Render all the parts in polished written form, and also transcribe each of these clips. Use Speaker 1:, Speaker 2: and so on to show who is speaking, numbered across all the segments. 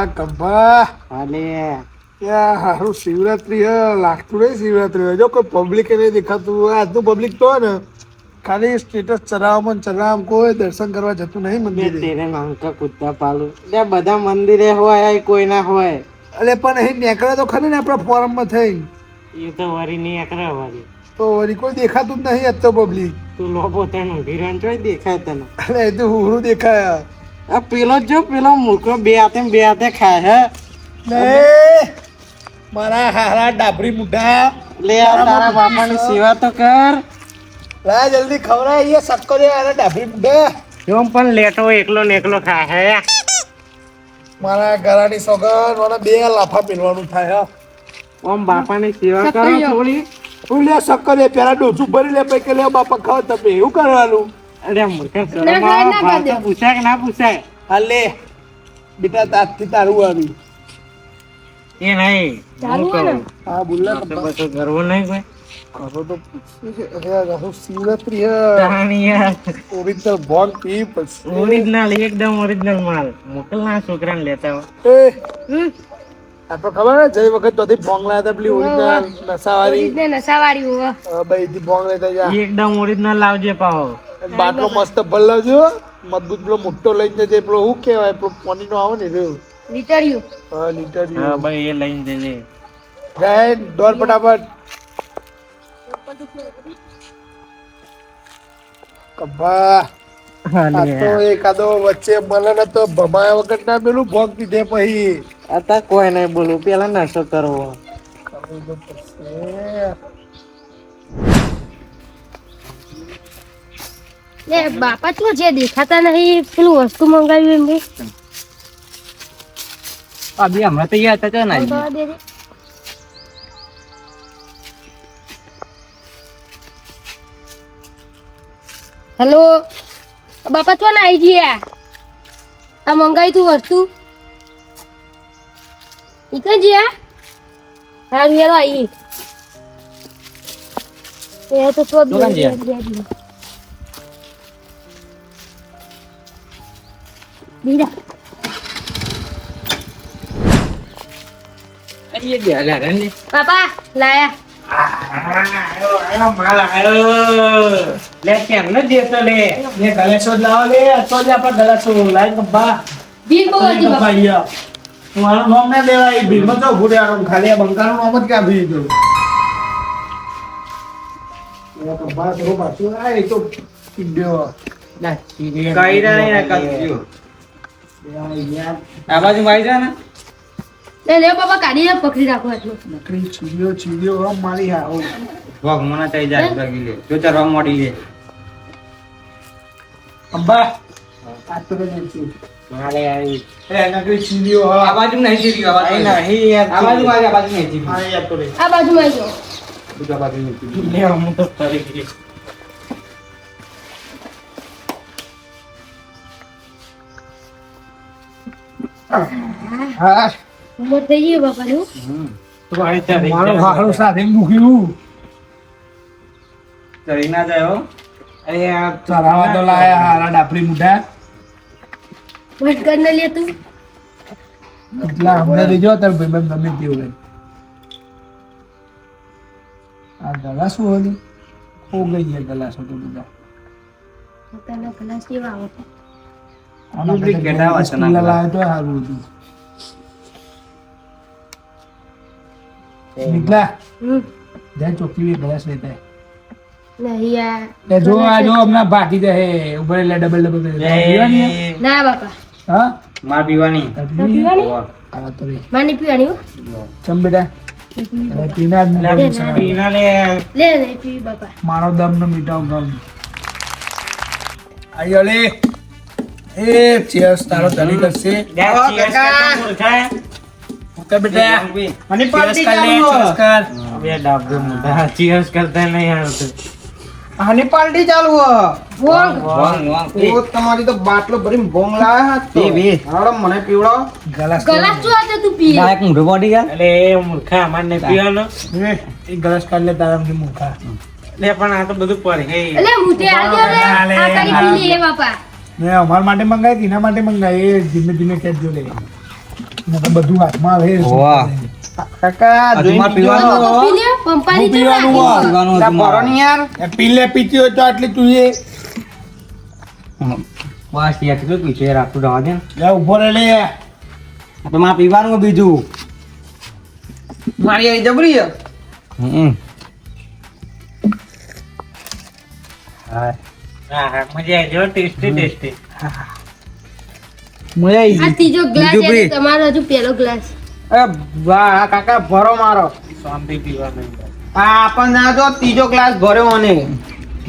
Speaker 1: કંભા
Speaker 2: હાલે
Speaker 1: યા હારું શિવરાત્રી હ લાગતું નહીં શિવરાત્રી હોય જો કોઈ પબ્લિક નહીં દેખાતું આજનું પબ્લિક તો ને ખાલી સ્ટેટસ ચલાવવામાં કોઈ દર્શન કરવા જતું નહીં
Speaker 2: બે
Speaker 1: મંદિરે
Speaker 2: તેરે નામ કા કુત્તા પાલું એટલે બધા મંદિરે હોય કોઈ ના હોય
Speaker 1: અલે પણ અહીં નીકળે તો ખરી ને આપણા ફોરમમાં થઈ
Speaker 2: એ તો વરી નહીં એકરા વરી
Speaker 1: તો વળી કોઈ દેખાતું જ નહીં આજ તો પબ્લિક
Speaker 2: તું લોબો તેનું હિરણ ચોય દેખાય તને
Speaker 1: અરે એ તો હુરું દેખાય
Speaker 2: આ પેલો જો પેલો મૂર્ખો બે હાથે ખાય હે
Speaker 1: ને મારા હારા ડાબરી મુઢા
Speaker 2: લે આ તારા બાપાની સેવા તો કર
Speaker 1: લા જલ્દી ખવડાય અહીંયા સક્કો દે હારા ડાબરી મુઢા
Speaker 2: એમ પણ લેટો એકલો ને એકલો ખાય હે
Speaker 1: મારા ઘરાની સોગન મને બે લાફા પીલવાનું થાય
Speaker 2: ઓમ બાપાની સેવા કરો થોડી
Speaker 1: ઉલ્યા સક્કર એ પેલા ડોસું ભરી લે પછી કે લે બાપા ખાવ તમે એવું કરવાનું
Speaker 2: અરે મૂર્ખા શરમ આવે ભાવ પૂછાય કે ના પૂછાય
Speaker 1: હાલે બેટા તાજથી તારું આવી
Speaker 2: એ નહીં હું કહું
Speaker 1: હા બોલ્લા
Speaker 2: તો બધું કરવું નહીં કોઈ
Speaker 1: કરો તો શિવરાત્રી હે
Speaker 2: તાણી યાર
Speaker 1: ઓરિજિનલ બોન પી પછી
Speaker 2: ઓરિજિનલ એકદમ ઓરિજિનલ માલ મોકલના છોકરાને લેતા હોય
Speaker 1: એ આ તો ખબર ને જઈ વખત તોથી બોંગ લાયા હતા પેલી ઓરિજિનલ નસાવાળી ભાઈ થી બોંગ લેતા જા
Speaker 2: એકદમ ઓરિજિનલ લાવજે પાવો
Speaker 1: બાટલો મસ્ત ભર લાવજો મજબૂત પેલો મોટો લઈને જજે પેલો શું કહેવાય પેલો પાણી નો આવે ને રહ્યો હા લીટર
Speaker 2: હા ભાઈ એ લઈને જજે
Speaker 1: જાય દોડ ફટાફટ કબ્બા આ તો એકાદો વચ્ચે મળે ને તો ભમાયા વગર ના પેલું ભોગ પીધે પછી
Speaker 2: અત્યારે કોઈ નહીં બોલું પેલા નાશો કરવો
Speaker 1: કરવું તો પડશે.
Speaker 3: લે બાપા તો જે દેખાતા નહીં પેલું વસ્તુ મંગાવ્યું એમ
Speaker 2: અભી હમણાં તો યાદ હતા ને
Speaker 3: હેલો બાપા તો ના આવી ગયા આ મંગાવી તું વસ્તુ ઈકન જ્યા હા હેલો આવી એ તો તો બીરા
Speaker 2: ये दिया ला रंडी
Speaker 3: પાપા લાયા
Speaker 2: माल आयो ले केम न देतो ले
Speaker 1: ये गलेशो लाવો લે તો જ આપણે ગલેશો લાઈન કબ્બા
Speaker 3: બીર બગડી બાપા
Speaker 1: ભાઈયા મારું નામ ના દેવાય ભીમાં તો ભૂરે આનો ખાલી આ બંકાનું નામ જ ક્યાં ભી ગયું એ કબ્બા તો પાછું આ એ તો કિડ્યો
Speaker 2: ના કાઈરા ને કાચ્યો યાર આ બાજુ વાઈ જા ને
Speaker 3: લે બાપા કાઢીને પકડી રાખો એટલું
Speaker 1: નકરી ચીડિયો હમ મારી હા ઓ
Speaker 2: વગ મને તઈ જાય ભાગી લે જો ચાર વગ મોડી લે
Speaker 1: કબ્બા આ તો નથી
Speaker 2: મારે આવી
Speaker 1: એ નકરી ચીડિયો હા
Speaker 2: આ બાજુ નહીં ચીરી આ બાજુ નહીં યાર આ બાજુ આ બાજુ નહીં ચીરી
Speaker 1: હા યાર તો રે
Speaker 3: આ બાજુમાં આવી જાઓ
Speaker 2: બીજા બાજુ નહીં ચીરી લે હું તો કરી ગઈ
Speaker 1: હા
Speaker 3: ઉમર થઈ ગઈ બાપા નું
Speaker 2: તો આઈ ચારે
Speaker 1: મારો હારો સાથે મૂક્યું
Speaker 2: ચરી ના જાય હો અરે આ
Speaker 1: ચરાવા તો લાયા હારા ડાપરી મુઢા
Speaker 3: મત કર ન લે તું
Speaker 1: એટલા હમણાં દેજો તાર ભાઈબંધ ગમે તેવું હોય આ ગલાસ શું હતું હો ગઈ છે ગલાસ તો બધા
Speaker 3: તને ગ્લાસ કેવા આવે
Speaker 2: ડુપ્લિકેટ આવે છે ના
Speaker 1: લાવ્યો તો સારું હતું નીકળા જાય ચોકી ગલાસ લેતા
Speaker 3: નહીં યાર
Speaker 1: એ જો આ જો હમણાં ભાગી જાય ઉપર એટલે ડબલ ડબલ
Speaker 3: ના બાપા
Speaker 1: હા
Speaker 2: માર પીવાની
Speaker 3: પીવાની
Speaker 1: આ તો રે
Speaker 3: માની પીવાની હો
Speaker 1: ચમ બેટા અરે પીના
Speaker 2: પીના લે
Speaker 3: લે લે પી બાપા
Speaker 1: મારો દમ નો મીઠાવ ગમ આયો લે એ ચેસ તારો ધણી કરશે ઓકે બેટા
Speaker 2: મને
Speaker 1: પાર્ટી ચાલુ નમસ્કાર
Speaker 2: હવે ડાબો મોઢા ચીયર્સ કરતા નહીં આવતું
Speaker 4: આની પાર્ટી ચાલુ
Speaker 3: બોંગ
Speaker 4: ઓ તમારી તો બાટલો ભરીને બોંગ લાયા તો હાલો મને પીવડાવો
Speaker 1: ગલાસ
Speaker 3: ગ્લાસ જો આતે તું પી
Speaker 2: એક મોઢો બોડી ગયા એટલે એ મૂર્ખા અમારને પીવાનો
Speaker 1: એક ગલાસ કાઢ લે તારા થી મુખા
Speaker 2: લે પણ આ તો બધું પર હે
Speaker 3: એટલે મુતે આજો રે આ કરી પી લે બાપા
Speaker 1: મેં અમાર માટે મંગાવી એના માટે મંગાવી એ ધીમે ધીમે કહેજો લે બધું હાથમાં આવે
Speaker 2: વાહ.
Speaker 4: કાકા
Speaker 2: હજુ
Speaker 4: જોઈને
Speaker 2: મારે
Speaker 4: પીજો.
Speaker 2: પીવાનું.
Speaker 3: પપ્પા પી લે, પંપાની
Speaker 1: હું પીવાનું
Speaker 3: ચૂડા.
Speaker 1: હોય.
Speaker 2: પીવાનું
Speaker 4: લા,
Speaker 2: હતું
Speaker 4: ભરો
Speaker 2: મારે.
Speaker 4: ને યાર.
Speaker 1: પીલે પીતી હોય તો આટલી તું એ
Speaker 2: બસ યાર કેટલું પીછે યાર આખું જવા દે ને.
Speaker 1: જા ઉભો રહે લે.
Speaker 2: તો મારે પીવાનું હોય બીજું.
Speaker 4: મારી આવી જબરી છે.
Speaker 2: હમ. હા.
Speaker 5: મજા આવી જો ટેસ્ટી ટેસ્ટી
Speaker 2: મજા આવી
Speaker 3: આ
Speaker 2: ગઈ.
Speaker 3: ત્રીજો ગ્લાસ
Speaker 2: બીજું
Speaker 3: યાર,
Speaker 2: પી.
Speaker 3: તમારો હજુ પહેલો ગ્લાસ.
Speaker 4: અરે વાહ કાકા ભરો મારો.
Speaker 5: શાંતિ પીવાનું
Speaker 4: આ આપણને આ જો ત્રીજો ગ્લાસ ભર્યો મને.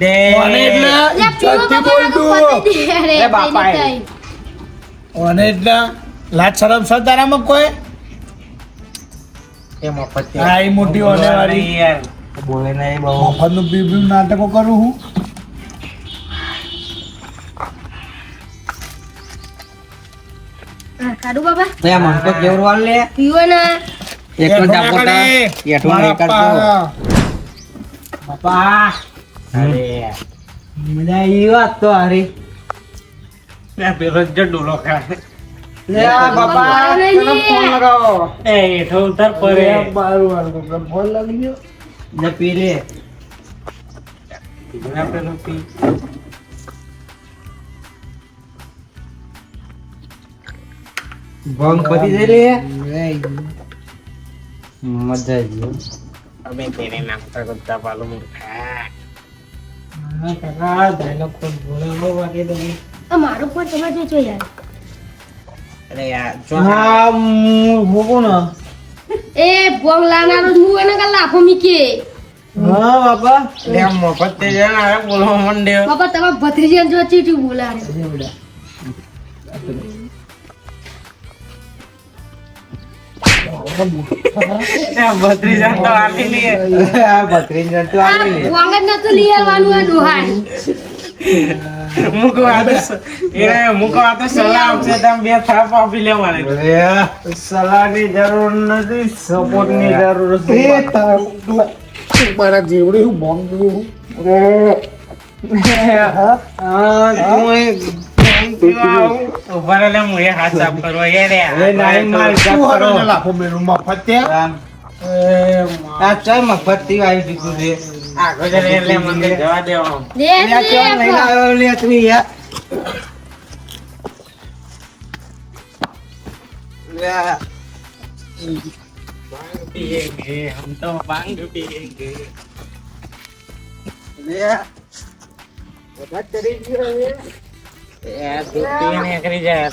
Speaker 5: દે
Speaker 1: ઓને એટલે
Speaker 3: લે, પીવો
Speaker 1: ઇજ્જતથી
Speaker 3: બાપા,
Speaker 1: બોલતું.
Speaker 3: પતી દે. અરે,
Speaker 4: લે બાપા,
Speaker 3: કઈ નહીં,
Speaker 1: ઓને એટલે લાજ શરમ છે તારામાં કોઈ?
Speaker 5: એ મફત છે.
Speaker 1: આ ઈ મોટી ઓને વાળી
Speaker 5: યાર
Speaker 2: બોલે નહીં બહુ.
Speaker 1: મફતનું પીવું નાટકો કરું હું.
Speaker 3: હા, કાઢું બાબા.
Speaker 2: તો યાર મને તો કેવું વાળ લે.
Speaker 3: પીવો ને.
Speaker 2: એકલો
Speaker 1: હેઠો ના
Speaker 2: જાપો
Speaker 1: કરે.
Speaker 2: તા. હેઠો
Speaker 1: મારા
Speaker 2: નહીં કરતો.
Speaker 1: બાપા
Speaker 5: અરે
Speaker 2: મજા આવી વાત તો હારી.
Speaker 5: યાર પેલો જ ડોલો ખાય
Speaker 4: લે આ બાપા તને ફોન લગાવો.
Speaker 5: એ હેઠો ઉતર પડે
Speaker 1: બારું વાળું ફોન લાગી ગયો.
Speaker 2: લે પી લે.
Speaker 5: ના પેલો પી
Speaker 2: ભંગ પતી જઈ લે. મજા આવી ગઈ.
Speaker 5: અમે તેને નામ કરતા પાલો મૂર્ખા
Speaker 1: કાકા ડાયલોગ કોઈ બોલે વાગે તો
Speaker 3: આ મારો ફોન તમારે જોજો યાર.
Speaker 5: અરે યાર જો
Speaker 4: હા મૂકું ને.
Speaker 3: એ ભોંગ લાવનારો જ હું એને કાલ લાફો મીકે.
Speaker 4: હા બાપા.
Speaker 5: લે મફત તે જણ આવે બોલવા માંડ્યો
Speaker 3: બાપા તમારા ભત્રીજાને જો ચીટી બોલાવે.
Speaker 5: બત્રીસ જણ તો આપી લે
Speaker 2: આ બત્રીસ જણ તો આવી લે.
Speaker 3: ભોંગ જ નતું લઈ આવવાનું આ ડોહાએ.
Speaker 5: મૂકો આ તો મૂકો આ તો સલાહ આપશે તમે બે થાપ આપી લેવાની
Speaker 4: સલાહની જરૂર નથી, સપોર્ટની જરૂર
Speaker 1: એ
Speaker 4: છે.
Speaker 1: તારું મારા જેવડી હું બોંગ દઉં.
Speaker 4: હા તું એ
Speaker 5: ઉભા રહે હું એ હાથ સાફ કરવા યાર
Speaker 4: હવે નાઈ માર
Speaker 1: તું
Speaker 4: જા
Speaker 1: હારો
Speaker 4: કરો.
Speaker 1: ને લાફો મેલું મફત ત્યાં.
Speaker 4: આ ચાલ મફત થી આવી દીધું છે.
Speaker 5: આગળ જઈને એટલે મને જવા દેવા
Speaker 3: દે
Speaker 4: લે આ ચાલ લઈને આવ્યો લે તું યાર. લે આ.
Speaker 5: पिएंगे हम तो भांग पिएंगे
Speaker 4: લે આ. બધા ચડી ગયો હવે.
Speaker 5: यार दूध पीने करी जाए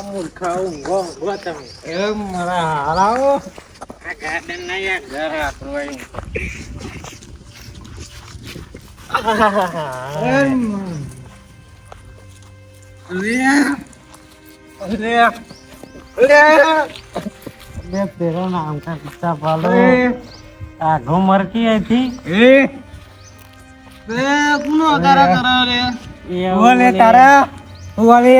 Speaker 5: मूर्खा ઊંઘો તમે
Speaker 4: એ મારા હારાઓ.
Speaker 5: આ ગાર્ડન ના યાર ઘર આપણું
Speaker 4: લે લે લે.
Speaker 5: मैं तेरा नाम का किस्सा पालो आगो मर की आई थी
Speaker 4: એ બે કોનો આધાર કરે રે?
Speaker 5: ये
Speaker 2: બોલે તારા. બોલે.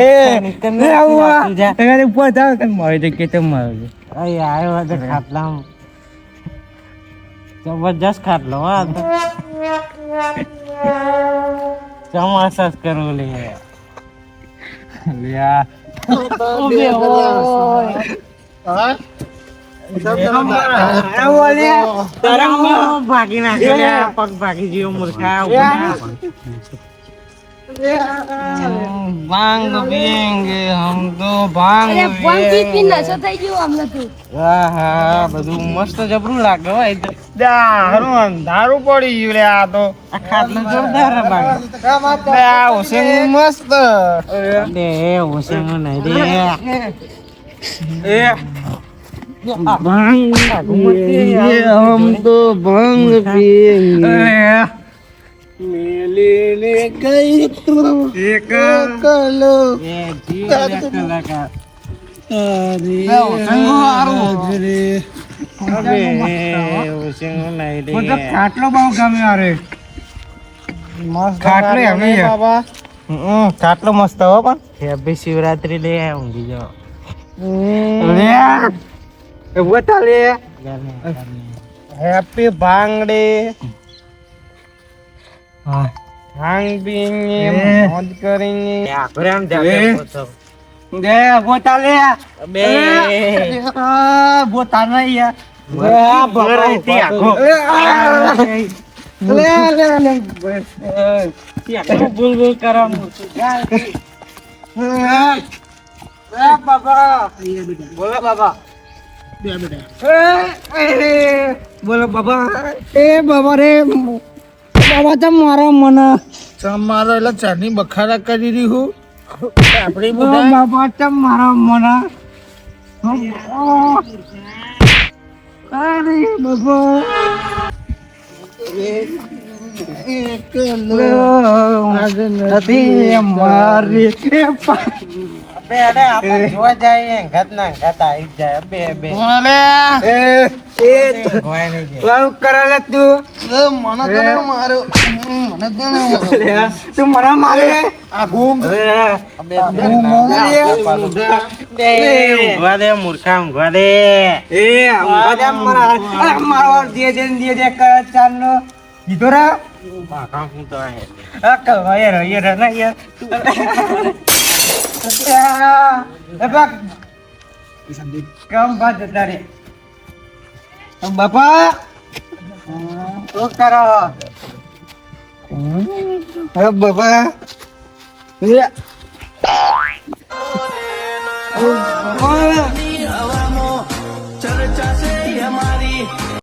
Speaker 2: એ
Speaker 5: निकलने
Speaker 2: લે આવા.
Speaker 5: जा
Speaker 2: તને ઉપર જાવ તને મારી જગ્યાએ તો મારજો.
Speaker 5: अरे आए वाले खाटला हूँ जबरदस्त खाट लो हाँ तो चमासा करो ले
Speaker 2: લે આ.
Speaker 5: ભાગી નાખ્યો પગ ભાગી ગયો મૂર્ખા
Speaker 4: ભાંગ પીએંગે હમ તો ભાંગ
Speaker 3: અરે ભોંગ પી પી નશો થઈ ગયો અમને તો.
Speaker 4: હા બધું મસ્ત જબરું લાગે હો એ તો. દારૂ અંધારું પડી ગયું લે આ તો.
Speaker 5: આ ખાટલો જોરદાર હે ભાગ
Speaker 4: લે આ હોશિંગ મસ્ત.
Speaker 5: દે ઓસેનો નહીં દે
Speaker 4: એ
Speaker 5: ભાંગ
Speaker 4: હમ તો ભાંગ પીએંગે.
Speaker 1: મેલીને ગઈ તું
Speaker 4: એક
Speaker 1: કલો
Speaker 5: એ જીવ કલાકાર ઓસેનો નહીં દે
Speaker 2: ખાટલો બહુ ગમે અરે.
Speaker 4: ખાટલો એમ નહીં
Speaker 2: બાબા.
Speaker 4: ખાટલો મસ્ત હો પણ.
Speaker 5: હેપી શિવરાત્રી લે ઊંઘી જાઓ
Speaker 4: લે એ બતા લે
Speaker 5: ઘરને
Speaker 4: હેપી ભાંગડે. ભાંગ પીને મોજ કરીને
Speaker 5: આખરે આમ જાતે પહોંચો.
Speaker 2: દે ગોતા લે
Speaker 5: બે
Speaker 2: ગોતા નહીં યાર
Speaker 5: બરાબર આખો બોલ બોલ કરાવું
Speaker 2: બાબા બોલો બાબા બોલો બાબા એ બાબા રે બાબા તો મારા મને
Speaker 1: તમારો એટલે ચાની બખાડા કરી રહી હું આપણે
Speaker 2: બાબા તો મારા મને અરે બાબા નથી મારી
Speaker 5: બે અરે આપણે જોવા જઈએ ઘટના ઘટા આવી જાય બે બે ગોય નહીં જાય.
Speaker 2: કરેલે તું
Speaker 1: મને તો ના મારો મને તો ના મારો.
Speaker 2: તું મને મારે
Speaker 1: આ ઘૂમ
Speaker 5: ઊંઘવા દે મૂર્ખા ઊંઘવા દે.
Speaker 2: મારો દે ચાર નો કીધો રે
Speaker 5: બાકા હું તો હે.
Speaker 2: કામ બાદ તારે બાપા શું કરો બાપા બાપા